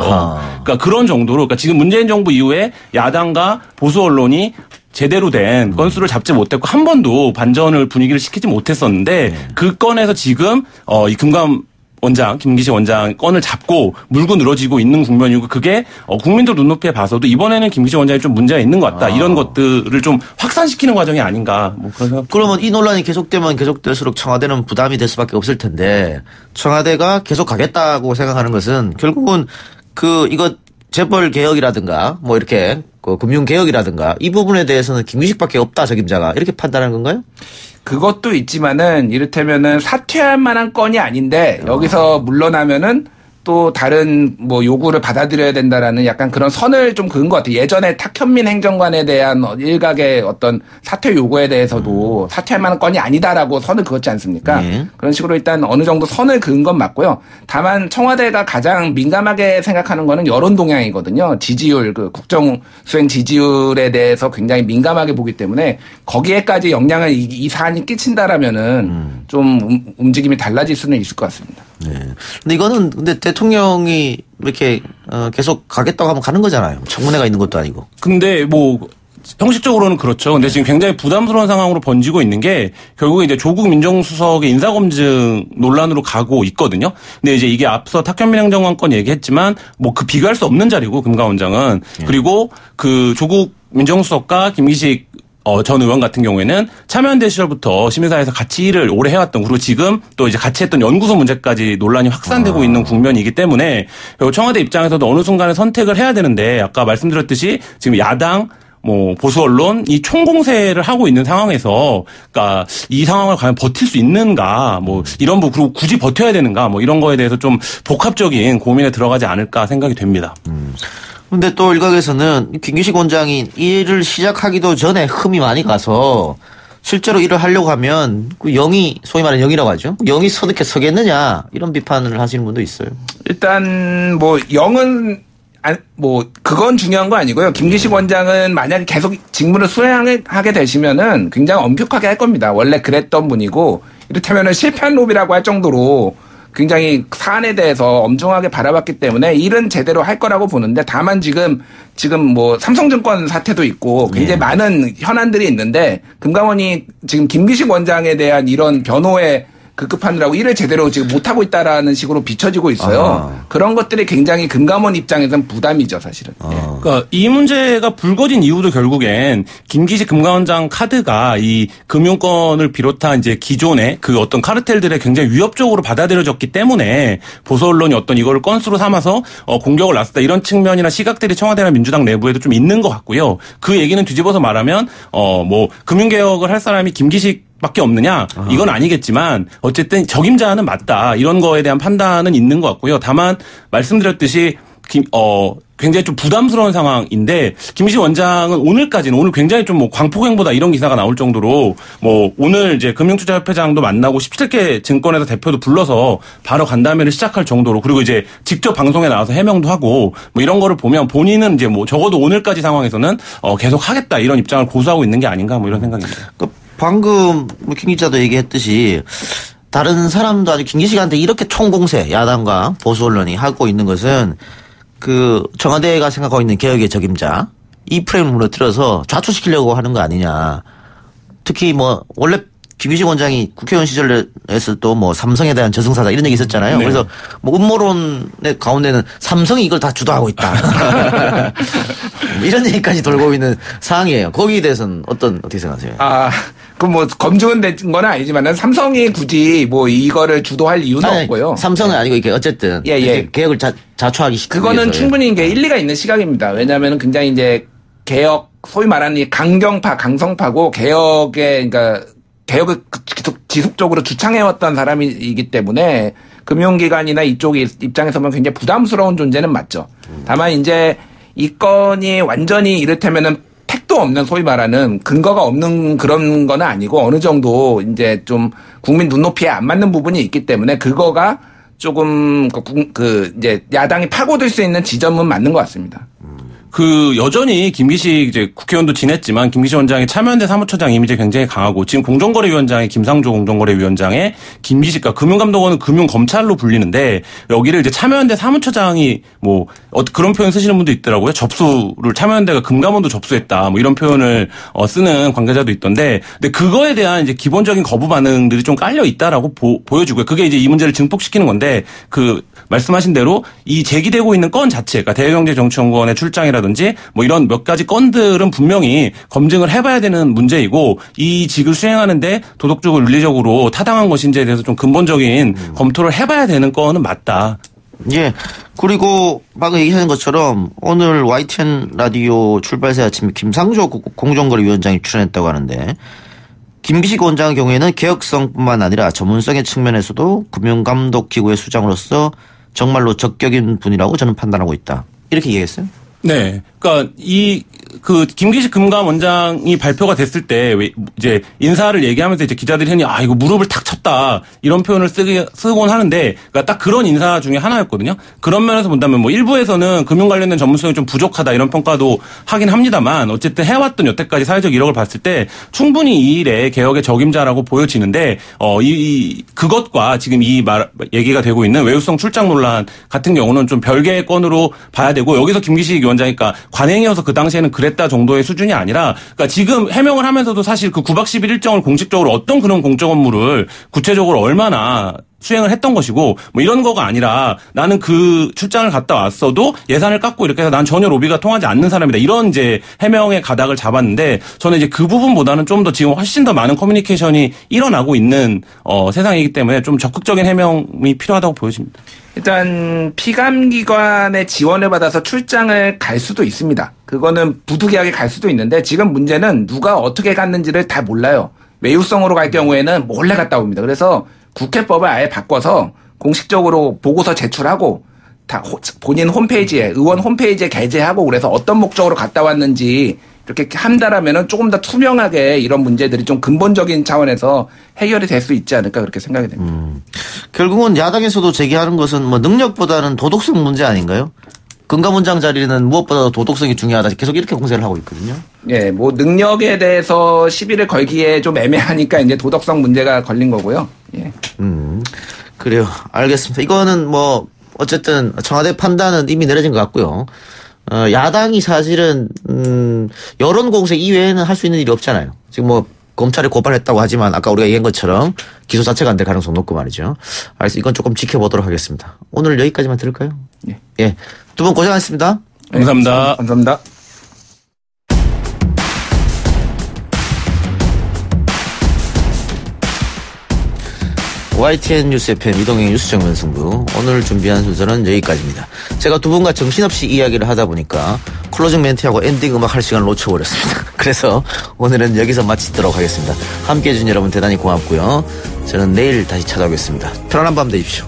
그러니까 그런 정도로 그러니까 지금 문재인 정부 이후에 야당과 보수 언론이 제대로 된 건수를 잡지 못했고 한 번도 반전을 분위기를 시키지 못했었는데 그 건에서 지금 이 금감 원장 김기식 원장 건을 잡고 물고 늘어지고 있는 국면이고 그게 국민들 눈높이에 봐서도 이번에는 김기식 원장이 좀 문제가 있는 것 같다. 이런 것들을 좀 확산시키는 과정이 아닌가. 뭐 그래서 그러면 이 논란이 계속되면 계속될수록 청와대는 부담이 될 수밖에 없을 텐데 청와대가 계속 가겠다고 생각하는 것은 결국은 이거 재벌 개혁이라든가 뭐 이렇게 금융 개혁이라든가 이 부분에 대해서는 김기식밖에 없다 적임자가 이렇게 판단하는 건가요? 그것도 있지만은 이를테면은 사퇴할 만한 건이 아닌데 여기서 물러나면은 또 다른 뭐 요구를 받아들여야 된다라는 약간 그런 선을 좀 그은 것 같아요. 예전에 탁현민 행정관에 대한 일각의 어떤 사퇴 요구에 대해서도 사퇴할 만한 건이 아니다라고 선을 그었지 않습니까? 그런 식으로 일단 어느 정도 선을 그은 건 맞고요. 다만 청와대가 가장 민감하게 생각하는 거는 여론 동향이거든요. 지지율, 그 국정 수행 지지율에 대해서 굉장히 민감하게 보기 때문에 거기에까지 영향을 이 사안이 끼친다라면은 좀 움직임이 달라질 수는 있을 것 같습니다. 네. 근데 이거는 근데 대통령이 이렇게 계속 가겠다고 하면 가는 거잖아요. 청문회가 있는 것도 아니고. 근데 뭐 형식적으로는 그렇죠. 근데 지금 굉장히 부담스러운 상황으로 번지고 있는 게 결국에 이제 조국 민정수석의 인사검증 논란으로 가고 있거든요. 근데 이제 이게 앞서 탁현민 행정관 건 얘기했지만 뭐 그 비교할 수 없는 자리고 금감원장은 그리고 그 조국 민정수석과 김기식 전 의원 같은 경우에는 참여연대 시절부터 시민사회에서 같이 일을 오래 해왔던, 그리고 지금 또 이제 같이 했던 연구소 문제까지 논란이 확산되고 있는 국면이기 때문에 청와대 입장에서도 어느 순간에 선택을 해야 되는데, 아까 말씀드렸듯이 지금 야당 뭐 보수 언론 이 총공세를 하고 있는 상황에서, 그러니까 이 상황을 과연 버틸 수 있는가, 뭐 이런 부 그리고 굳이 버텨야 되는가, 뭐 이런 거에 대해서 좀 복합적인 고민에 들어가지 않을까 생각이 됩니다. 근데 또 일각에서는 김기식 원장이 일을 시작하기도 전에 흠이 많이 가서 실제로 일을 하려고 하면 그 영이, 소위 말하는 영이라고 하죠. 영이 서득해 서겠느냐, 이런 비판을 하시는 분도 있어요. 일단 뭐 영은 뭐 그건 중요한 거 아니고요. 김기식 원장은 만약에 계속 직무를 수행하게 되시면은 굉장히 엄격하게 할 겁니다. 원래 그랬던 분이고, 이를테면은 실패한 로비라고 할 정도로 굉장히 사안에 대해서 엄중하게 바라봤기 때문에 일은 제대로 할 거라고 보는데, 다만 지금 뭐 삼성증권 사태도 있고 굉장히 많은 현안들이 있는데, 금감원이 지금 김기식 원장에 대한 이런 변호에 급급하느라고 일을 제대로 지금 못하고 있다라는 식으로 비춰지고 있어요. 그런 것들이 굉장히 금감원 입장에서는 부담이죠, 사실은. 그러니까 이 문제가 불거진 이유도 결국엔 김기식 금감원장 카드가 이 금융권을 비롯한 이제 기존의 그 어떤 카르텔들에 굉장히 위협적으로 받아들여졌기 때문에 보수 언론이 어떤 이거를 건수로 삼아서 공격을 났었다, 이런 측면이나 시각들이 청와대나 민주당 내부에도 좀 있는 것 같고요. 그 얘기는 뒤집어서 말하면 뭐 금융개혁을 할 사람이 김기식 밖에 없느냐, 이건 아니겠지만 어쨌든 적임자는 맞다, 이런 거에 대한 판단은 있는 것 같고요. 다만 말씀드렸듯이 굉장히 좀 부담스러운 상황인데, 김기식 원장은 오늘 굉장히 좀 뭐 광폭행보다 이런 기사가 나올 정도로 뭐 오늘 이제 금융투자협회장도 만나고 17개 증권회사 대표도 불러서 바로 간담회를 시작할 정도로, 그리고 이제 직접 방송에 나와서 해명도 하고 뭐 이런 거를 보면 본인은 이제 뭐 적어도 오늘까지 상황에서는 계속 하겠다, 이런 입장을 고수하고 있는 게 아닌가, 뭐 이런 생각입니다. 방금 김 기자도 얘기했듯이 다른 사람도 아주 김기식한테 이렇게 총공세, 야당과 보수 언론이 하고 있는 것은 그 청와대가 생각하고 있는 개혁의 적임자, 이 프레임을 무너뜨려서 좌초시키려고 하는 거 아니냐. 특히 뭐 원래 김기식 원장이 국회의원 시절에서도 뭐 삼성에 대한 저승사자 이런 얘기 있었잖아요. 네. 그래서 뭐 음모론의 가운데는 삼성이 이걸 다 주도하고 있다. 이런 얘기까지 돌고 있는 상황이에요. 거기에 대해서는 어떻게 생각하세요? 그 뭐 검증은 된 건 아니지만은 삼성이 굳이 뭐 이거를 주도할 이유는 없고요. 삼성은 아니고 이게 어쨌든 개혁을 자초하기 시키기 그거는 위해서요. 충분히 이게 일리가 있는 시각입니다. 왜냐하면은 굉장히 이제 개혁, 소위 말하는 이 강경파, 강성파고 그러니까 개혁을 지속적으로 주창해왔던 사람이기 때문에 금융기관이나 이쪽 입장에서 보면 굉장히 부담스러운 존재는 맞죠. 다만 이제 이 건이 완전히 이를테면은 택도 없는, 소위 말하는 근거가 없는 그런 건 아니고 어느 정도 이제 좀 국민 눈높이에 안 맞는 부분이 있기 때문에 그거가 조금 이제 야당이 파고들 수 있는 지점은 맞는 것 같습니다. 여전히 김기식 이제 국회의원도 지냈지만 김기식 원장의 참여연대 사무처장 이미지 굉장히 강하고, 지금 공정거래위원장의 김상조 공정거래위원장의 김기식과 금융감독원은 금융검찰로 불리는데, 여기를 이제 참여연대 사무처장이 뭐 그런 표현 쓰시는 분도 있더라고요. 참여연대가 금감원도 접수했다, 뭐 이런 표현을 쓰는 관계자도 있던데, 근데 그거에 대한 이제 기본적인 거부 반응들이 좀 깔려 있다라고 보여주고요. 그게 이제 이 문제를 증폭시키는 건데, 말씀하신 대로 이 제기되고 있는 건 자체가 대외경제정치연구원의 출장이라든지 뭐 이런 몇 가지 건들은 분명히 검증을 해봐야 되는 문제이고, 이 직을 수행하는데 도덕적으로 윤리적으로 타당한 것인지에 대해서 좀 근본적인 검토를 해봐야 되는 건은 맞다. 예. 그리고 방금 얘기하는 것처럼 오늘 YTN 라디오 출발새 아침에 김상조 공정거래위원장이 출연했다고 하는데, 김기식 원장의 경우에는 개혁성뿐만 아니라 전문성의 측면에서도 금융감독기구의 수장으로서 정말로 적격인 분이라고 저는 판단하고 있다. 이렇게 얘기했어요. 네. 그러니까 김기식 금감원장이 발표가 됐을 때 이제 인사를 얘기하면서 이제 기자들이 흔히 이거 무릎을 탁 쳤다 이런 표현을 쓰곤 하는데 그러니까 딱 그런 인사 중에 하나였거든요. 그런 면에서 본다면 뭐 일부에서는 금융 관련된 전문성이 좀 부족하다 이런 평가도 하긴 합니다만 어쨌든 해왔던 여태까지 사회적 이력을 봤을 때 충분히 이 일에 개혁의 적임자라고 보여지는데 그것과 지금 얘기가 되고 있는 외유성 출장 논란 같은 경우는 좀 별개의 건으로 봐야 되고 여기서 김기식 위원장이 그러니까 관행이어서 그 당시에는 그랬다 정도의 수준이 아니라 그러니까 지금 해명을 하면서도 사실 그 9박 10일 일정을 공식적으로 어떤 그런 공적 업무를 구체적으로 얼마나 수행을 했던 것이고 뭐 이런 거가 아니라 나는 그 출장을 갔다 왔어도 예산을 깎고 이렇게 해서 난 전혀 로비가 통하지 않는 사람이다. 이런 이제 해명의 가닥을 잡았는데 저는 이제 그 부분보다는 좀 더 지금 훨씬 더 많은 커뮤니케이션이 일어나고 있는 세상이기 때문에 좀 적극적인 해명이 필요하다고 보여집니다. 일단 피감기관의 지원을 받아서 출장을 갈 수도 있습니다. 그거는 부득이하게 갈 수도 있는데 지금 문제는 누가 어떻게 갔는지를 다 몰라요. 외유성으로 갈 경우에는 몰래 갔다 옵니다. 그래서 국회법을 아예 바꿔서 공식적으로 보고서 제출하고 다 본인 홈페이지에 의원 홈페이지에 게재하고 그래서 어떤 목적으로 갔다 왔는지 이렇게 한다라면은 조금 더 투명하게 이런 문제들이 좀 근본적인 차원에서 해결이 될 수 있지 않을까 그렇게 생각이 됩니다. 결국은 야당에서도 제기하는 것은 뭐 능력보다는 도덕성 문제 아닌가요? 금감원장 자리는 무엇보다도 도덕성이 중요하다. 계속 이렇게 공세를 하고 있거든요. 예, 뭐 능력에 대해서 시비를 걸기에 좀 애매하니까 이제 도덕성 문제가 걸린 거고요. 예. 그래요. 알겠습니다. 이거는 뭐 어쨌든 청와대 판단은 이미 내려진 것 같고요. 야당이 사실은 여론 공세 이외에는 할 수 있는 일이 없잖아요. 지금 뭐 검찰에 고발했다고 하지만 아까 우리가 얘기한 것처럼 기소 자체가 안 될 가능성 높고 말이죠. 그래서 이건 조금 지켜보도록 하겠습니다. 오늘 여기까지만 들을까요? 예. 예. 두 분 고생하셨습니다. 감사합니다. 네, 감사합니다. YTN 뉴스 FM 이동형 뉴스 정면 승부. 오늘 준비한 순서는 여기까지입니다. 제가 두 분과 정신없이 이야기를 하다 보니까 클로징 멘트하고 엔딩 음악 할 시간을 놓쳐버렸습니다. 그래서 오늘은 여기서 마치도록 하겠습니다. 함께해 주신 여러분 대단히 고맙고요. 저는 내일 다시 찾아오겠습니다. 편안한 밤 되십시오.